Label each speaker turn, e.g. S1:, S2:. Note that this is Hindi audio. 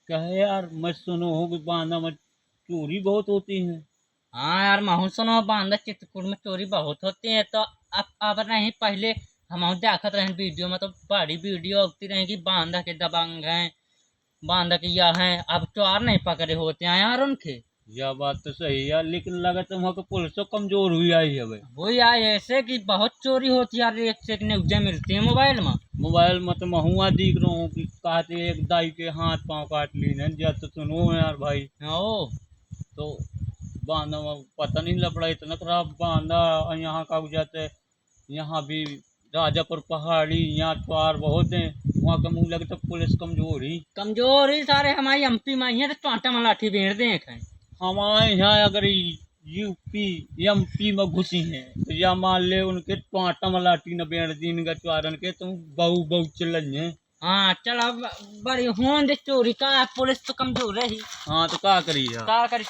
S1: कहे यार मैं सुनो हूँ कि बांदा में चोरी बहुत होती है।
S2: हाँ यार, महू सुनो बांदा चित्रकूट में चोरी बहुत होती है। तो अब नहीं, पहले हम देखत रहे वीडियो में, तो बड़ी वीडियो होती रही कि बांदा के दबंग हैं, बांदा के यह हैं। अब चोर नहीं पकड़े होते हैं यार उनके।
S1: यह बात तो सही है लेकिन लगा तो वहाँ के पुलिस तो कमजोर हुई आई है भाई।
S2: वो यार ऐसे कि बहुत चोरी होती है यार, एक से एक न्यूज़ें मिलती है मोबाइल में।
S1: मोबाइल में तो महुआ दिख रहा हूँ कि कहते एक दाई के हाथ पांव काट ली ने जब तो सुनो यार भाई।
S2: ओ,
S1: तो बांदा में पता नहीं लपड़ा इतना खराब बांदा। और यहाँ का जाते यहाँ भी राजापुर पहाड़ी यहाँ चोर बहुत हैं। वहाँ का मुँह लगता पुलिस कमजोर ही।
S2: कमजोर ही सारे हमारी एमपी में ही है, तो टाटा में लाठी भेड़ दें कहीं।
S1: हमारे यहाँ अगर यूपी एमपी में घुसी हैं तो या मान ले उनके पाटा में लाठी न बेड़ दिन का चोरन के तुम बहु बहु चल हैं।
S2: हाँ चल, अब बड़ी हों दे चोरी का, पुलिस तो कमजोर है ही।
S1: हाँ तो क्या करिए।
S2: का कर